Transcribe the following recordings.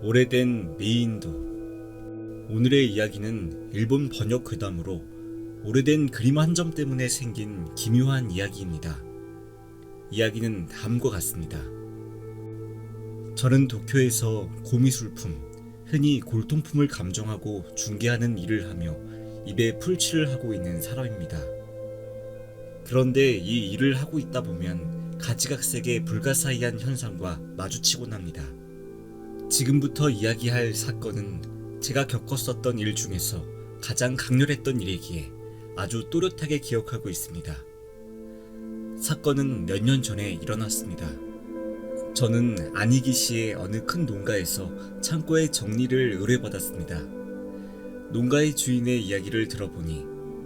오래된 미인도. 오늘의 이야기는 일본 번역 괴담으로 오래된 그림 한 점 때문에 생긴 기묘한 이야기입니다. 이야기는 다음과 같습니다. 저는 도쿄에서 고미술품, 흔히 골동품을 감정하고 중개하는 일을 하며 입에 풀칠을 하고 있는 사람입니다. 그런데 이 일을 하고 있다 보면 가지각색의 불가사의한 현상과 마주치곤 합니다. 지금부터 이야기할 사건은 제가 겪었었던 일 중에서 가장 강렬했던 일이기에 아주 또렷하게 기억하고 있습니다. 사건은 몇 년 전에 일어났습니다. 저는 안이기시의 어느 큰 농가에서 창고의 정리를 의뢰받았습니다. 농가의 주인의 이야기를 들어보니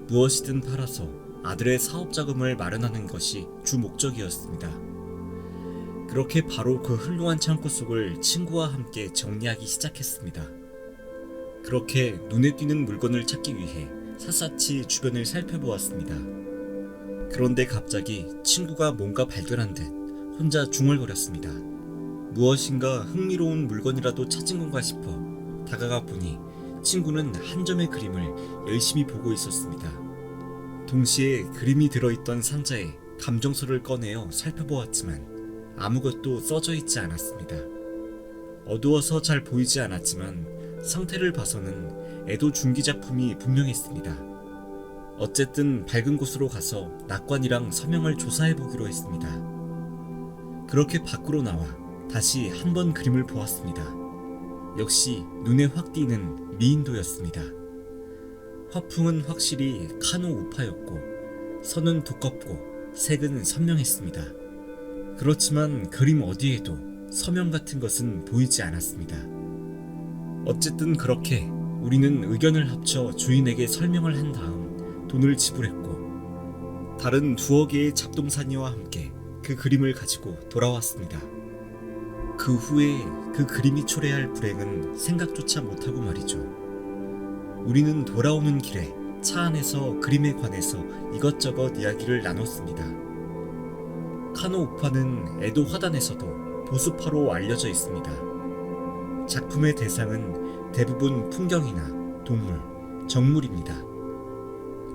무엇이든 팔아서 아들의 사업 자금을 마련하는 것이 주 목적이었습니다. 그렇게 바로 그 훌륭한 창고 속을 친구와 함께 정리하기 시작했습니다. 그렇게 눈에 띄는 물건을 찾기 위해 샅샅이 주변을 살펴보았습니다. 그런데 갑자기 친구가 뭔가 발견한 듯 혼자 중얼거렸습니다. 무엇인가 흥미로운 물건이라도 찾은 건가 싶어 다가가 보니 친구는 한 점의 그림을 열심히 보고 있었습니다. 동시에 그림이 들어있던 상자에 감정서를 꺼내어 살펴보았지만 아무것도 써져 있지 않았습니다. 어두워서 잘 보이지 않았지만 상태를 봐서는 에도 중기 작품이 분명했습니다. 어쨌든 밝은 곳으로 가서 낙관이랑 서명을 조사해보기로 했습니다. 그렇게 밖으로 나와 다시 한 번 그림을 보았습니다. 역시 눈에 확 띄는 미인도였습니다. 화풍은 확실히 카노 우파였고 선은 두껍고 색은 선명했습니다. 그렇지만 그림 어디에도 서명 같은 것은 보이지 않았습니다. 어쨌든 그렇게 우리는 의견을 합쳐 주인에게 설명을 한 다음 돈을 지불했고 다른 두어 개의 잡동사니와 함께 그 그림을 가지고 돌아왔습니다. 그 후에 그 그림이 초래할 불행은 생각조차 못하고 말이죠. 우리는 돌아오는 길에 차 안에서 그림에 관해서 이것저것 이야기를 나눴습니다. 카노 우파는 에도 화단에서도 보수파로 알려져 있습니다. 작품의 대상은 대부분 풍경이나 동물, 정물입니다.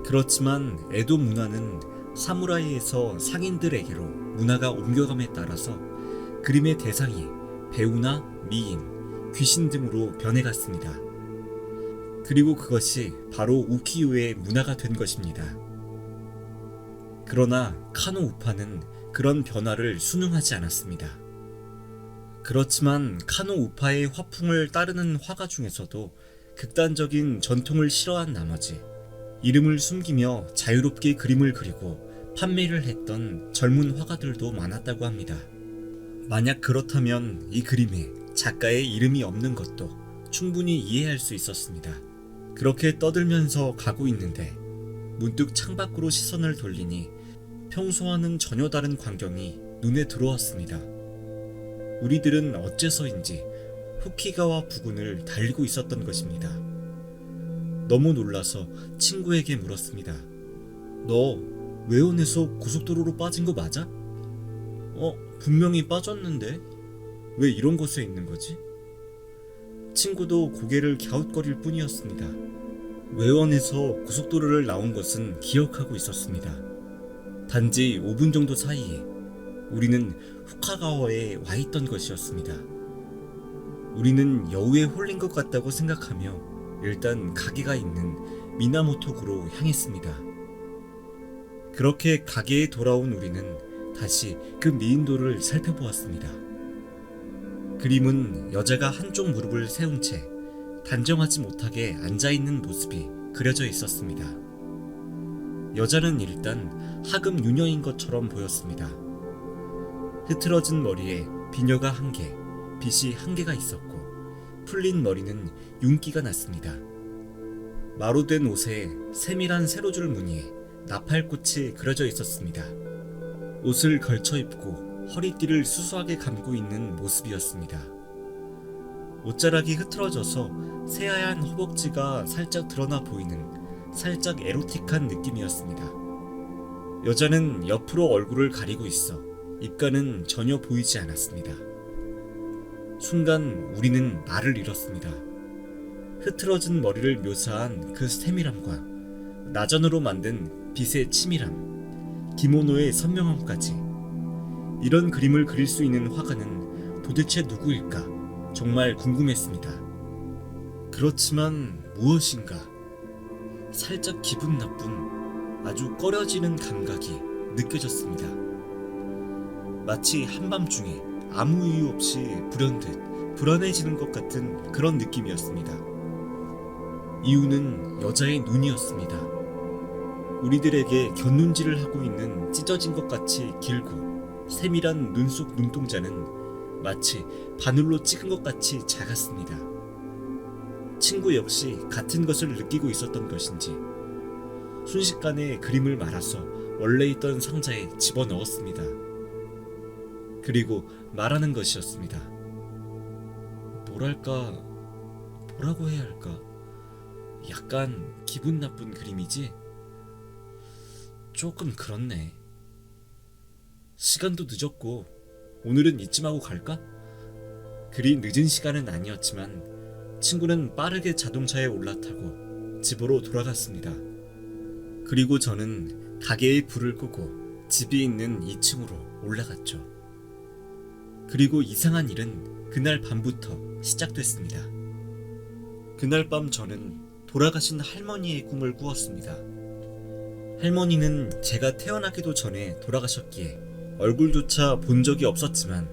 그렇지만 에도 문화는 사무라이에서 상인들에게로 문화가 옮겨감에 따라서 그림의 대상이 배우나 미인, 귀신 등으로 변해갔습니다. 그리고 그것이 바로 우키요의 문화가 된 것입니다. 그러나 카노 우파는 그런 변화를 순응하지 않았습니다. 그렇지만 카노 우파의 화풍을 따르는 화가 중에서도 극단적인 전통을 싫어한 나머지 이름을 숨기며 자유롭게 그림을 그리고 판매를 했던 젊은 화가들도 많았다고 합니다. 만약 그렇다면 이 그림에 작가의 이름이 없는 것도 충분히 이해할 수 있었습니다. 그렇게 떠들면서 가고 있는데 문득 창밖으로 시선을 돌리니 평소와는 전혀 다른 광경이 눈에 들어왔습니다. 우리들은 어째서인지 후키가와 부근을 달리고 있었던 것입니다. 너무 놀라서 친구에게 물었습니다. 너 외원에서 고속도로로 빠진 거 맞아? 분명히 빠졌는데 왜 이런 곳에 있는 거지? 친구도 고개를 갸웃거릴 뿐이었습니다. 외원에서 고속도로를 나온 것은 기억하고 있었습니다. 단지 5분 정도 사이에 우리는 후카가와에 와 있던 것이었습니다. 우리는 여우에 홀린 것 같다고 생각하며 일단 가게가 있는 미나모토구로 향했습니다. 그렇게 가게에 돌아온 우리는 다시 그 미인도를 살펴보았습니다. 그림은 여자가 한쪽 무릎을 세운 채 단정하지 못하게 앉아있는 모습이 그려져 있었습니다. 여자는 일단 하급 유녀인 것처럼 보였습니다. 흐트러진 머리에 비녀가 한 개, 빗이 한 개가 있었고 풀린 머리는 윤기가 났습니다. 마루된 옷에 세밀한 세로줄 무늬에 나팔꽃이 그려져 있었습니다. 옷을 걸쳐 입고 허리띠를 수수하게 감고 있는 모습이었습니다. 옷자락이 흐트러져서 새하얀 허벅지가 살짝 드러나 보이는 살짝 에로틱한 느낌이었습니다. 여자는 옆으로 얼굴을 가리고 있어 입가는 전혀 보이지 않았습니다. 순간 우리는 말을 잃었습니다. 흐트러진 머리를 묘사한 그 세밀함과 나전으로 만든 빛의 치밀함, 기모노의 선명함까지, 이런 그림을 그릴 수 있는 화가는 도대체 누구일까 정말 궁금했습니다. 그렇지만 무엇인가 살짝 기분 나쁜 아주 꺼려지는 감각이 느껴졌습니다. 마치 한밤중에 아무 이유 없이 불현듯 불안해지는 것 같은 그런 느낌이었습니다. 이유는 여자의 눈이었습니다. 우리들에게 곁눈질을 하고 있는 찢어진 것 같이 길고 세밀한 눈 속 눈동자는 마치 바늘로 찍은 것 같이 작았습니다. 친구 역시 같은 것을 느끼고 있었던 것인지 순식간에 그림을 말아서 원래 있던 상자에 집어넣었습니다. 그리고 말하는 것이었습니다. 뭐라고 해야 할까? 약간 기분 나쁜 그림이지? 조금 그렇네. 시간도 늦었고 오늘은 이쯤 하고 갈까? 그리 늦은 시간은 아니었지만 친구는 빠르게 자동차에 올라타고 집으로 돌아갔습니다. 그리고 저는 가게의 불을 끄고 집이 있는 2층으로 올라갔죠. 그리고 이상한 일은 그날 밤부터 시작됐습니다. 그날 밤 저는 돌아가신 할머니의 꿈을 꾸었습니다. 할머니는 제가 태어나기도 전에 돌아가셨기에 얼굴조차 본 적이 없었지만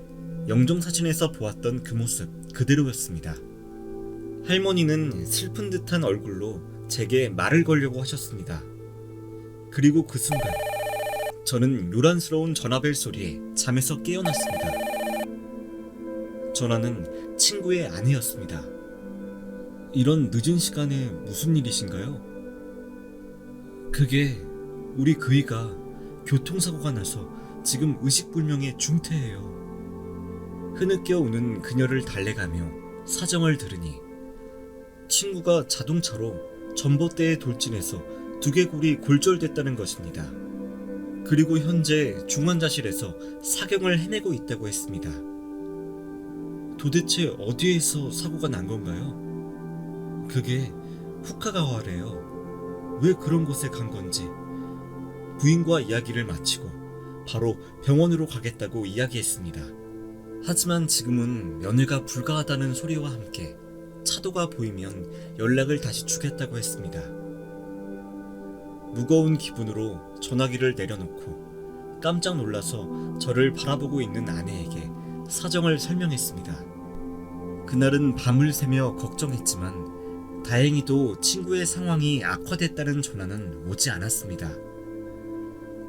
영정사진에서 보았던 그 모습 그대로였습니다. 할머니는 슬픈 듯한 얼굴로 제게 말을 걸려고 하셨습니다. 그리고 그 순간 저는 요란스러운 전화벨 소리에 잠에서 깨어났습니다. 전화는 친구의 아내였습니다. 이런 늦은 시간에 무슨 일이신가요? 그게 우리 그이가 교통사고가 나서 지금 의식불명의 중태예요. 흐느껴 우는 그녀를 달래가며 사정을 들으니 친구가 자동차로 전봇대에 돌진해서 두개골이 골절됐다는 것입니다. 그리고 현재 중환자실에서 사경을 해내고 있다고 했습니다. 도대체 어디에서 사고가 난 건가요? 그게 후카가와래요. 왜 그런 곳에 간 건지. 부인과 이야기를 마치고 바로 병원으로 가겠다고 이야기했습니다. 하지만 지금은 면회가 불가하다는 소리와 함께 차도가 보이면 연락을 다시 주겠다고 했습니다. 무거운 기분으로 전화기를 내려놓고 깜짝 놀라서 저를 바라보고 있는 아내에게 사정을 설명했습니다. 그날은 밤을 새며 걱정했지만 다행히도 친구의 상황이 악화됐다는 전화는 오지 않았습니다.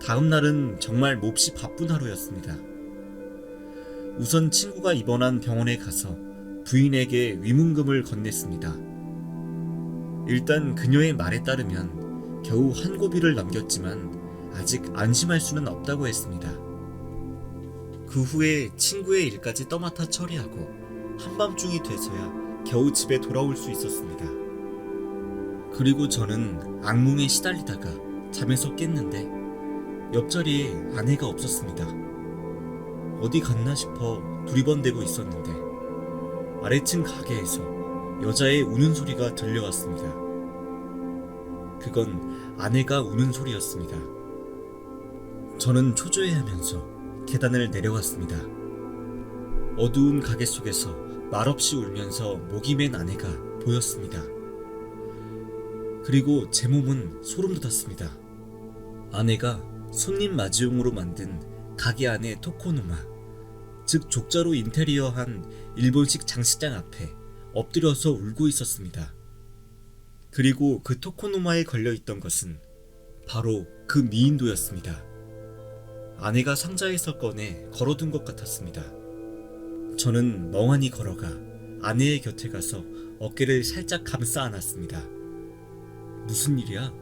다음 날은 정말 몹시 바쁜 하루였습니다. 우선 친구가 입원한 병원에 가서 부인에게 위문금을 건넸습니다. 일단 그녀의 말에 따르면 겨우 한 고비를 넘겼지만 아직 안심할 수는 없다고 했습니다. 그 후에 친구의 일까지 떠맡아 처리하고 한밤중이 돼서야 겨우 집에 돌아올 수 있었습니다. 그리고 저는 악몽에 시달리다가 잠에서 깼는데 옆자리에 아내가 없었습니다. 어디 갔나 싶어 두리번대고 있었는데 아래층 가게에서 여자의 우는 소리가 들려왔습니다. 그건 아내가 우는 소리였습니다. 저는 초조해하면서 계단을 내려갔습니다. 어두운 가게 속에서 말없이 울면서 목이 맨 아내가 보였습니다. 그리고 제 몸은 소름 돋았습니다. 아내가 손님 맞이용으로 만든 가게 안의 토코노마, 즉 족자로 인테리어한 일본식 장식장 앞에 엎드려서 울고 있었습니다. 그리고 그 토코노마에 걸려있던 것은 바로 그 미인도였습니다. 아내가 상자에서 꺼내 걸어둔 것 같았습니다. 저는 멍하니 걸어가 아내의 곁에 가서 어깨를 살짝 감싸 안았습니다. 무슨 일이야?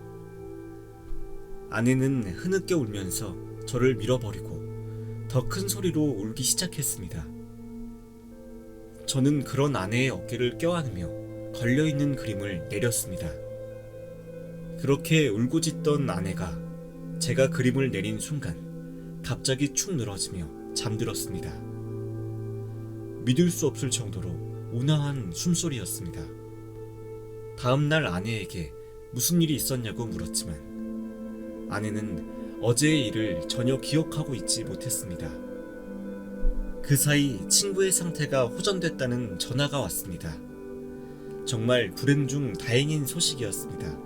아내는 흐느껴 울면서 저를 밀어버리고 더 큰 소리로 울기 시작했습니다. 저는 그런 아내의 어깨를 껴안으며 걸려있는 그림을 내렸습니다. 그렇게 울고짖던 아내가 제가 그림을 내린 순간 갑자기 축 늘어지며 잠들었습니다. 믿을 수 없을 정도로 온화한 숨소리였습니다. 다음날 아내에게 무슨 일이 있었냐고 물었지만 아내는 어제의 일을 전혀 기억하고 있지 못했습니다. 그 사이 친구의 상태가 호전됐다는 전화가 왔습니다. 정말 불행 중 다행인 소식이었습니다.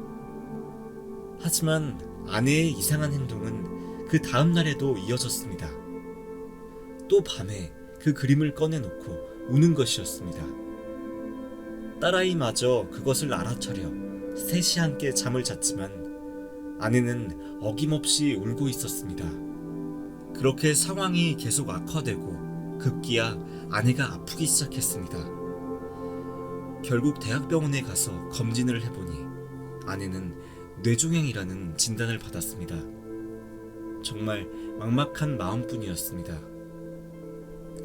하지만 아내의 이상한 행동은 그 다음 날에도 이어졌습니다. 또 밤에 그 그림을 꺼내놓고 우는 것이었습니다. 딸아이마저 그것을 알아차려 셋이 함께 잠을 잤지만 아내는 어김없이 울고 있었습니다. 그렇게 상황이 계속 악화되고 급기야 아내가 아프기 시작했습니다. 결국 대학병원에 가서 검진을 해보니 아내는 뇌종양이라는 진단을 받았습니다. 정말 막막한 마음뿐이었습니다.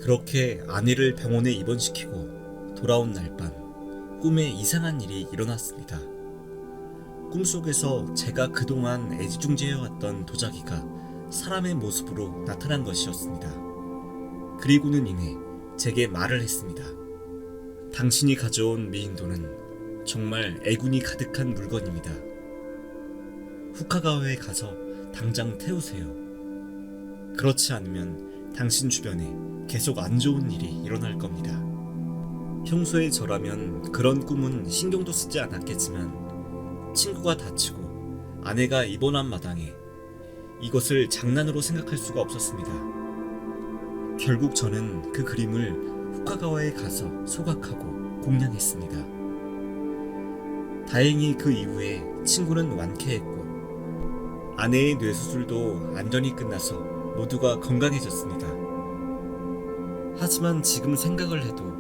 그렇게 아내를 병원에 입원시키고 돌아온 날 밤 꿈에 이상한 일이 일어났습니다. 꿈속에서 제가 그동안 애지중지해왔던 도자기가 사람의 모습으로 나타난 것이었습니다. 그리고는 이내 제게 말을 했습니다. 당신이 가져온 미인도는 정말 애군이 가득한 물건입니다. 후카가와에 가서 당장 태우세요. 그렇지 않으면 당신 주변에 계속 안 좋은 일이 일어날 겁니다. 평소에 저라면 그런 꿈은 신경도 쓰지 않았겠지만 친구가 다치고 아내가 입원한 마당에 이것을 장난으로 생각할 수가 없었습니다. 결국 저는 그 그림을 후카가와에 가서 소각하고 공양했습니다. 다행히 그 이후에 친구는 완쾌했고 아내의 뇌수술도 안전히 끝나서 모두가 건강해졌습니다. 하지만 지금 생각을 해도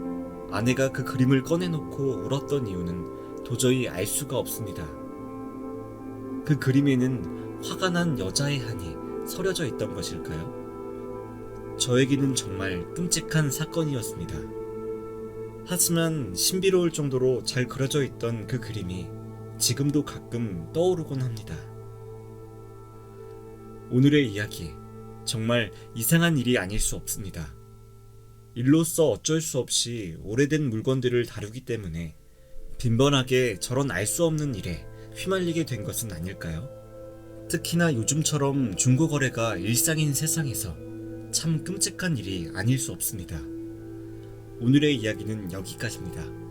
아내가 그 그림을 꺼내놓고 울었던 이유는 도저히 알 수가 없습니다. 그 그림에는 화가 난 여자의 한이 서려져 있던 것일까요? 저에게는 정말 끔찍한 사건이었습니다. 하지만 신비로울 정도로 잘 그려져 있던 그 그림이 지금도 가끔 떠오르곤 합니다. 오늘의 이야기, 정말 이상한 일이 아닐 수 없습니다. 일로서 어쩔 수 없이 오래된 물건들을 다루기 때문에 빈번하게 저런 알 수 없는 일에 휘말리게 된 것은 아닐까요? 특히나 요즘처럼 중고거래가 일상인 세상에서 참 끔찍한 일이 아닐 수 없습니다. 오늘의 이야기는 여기까지입니다.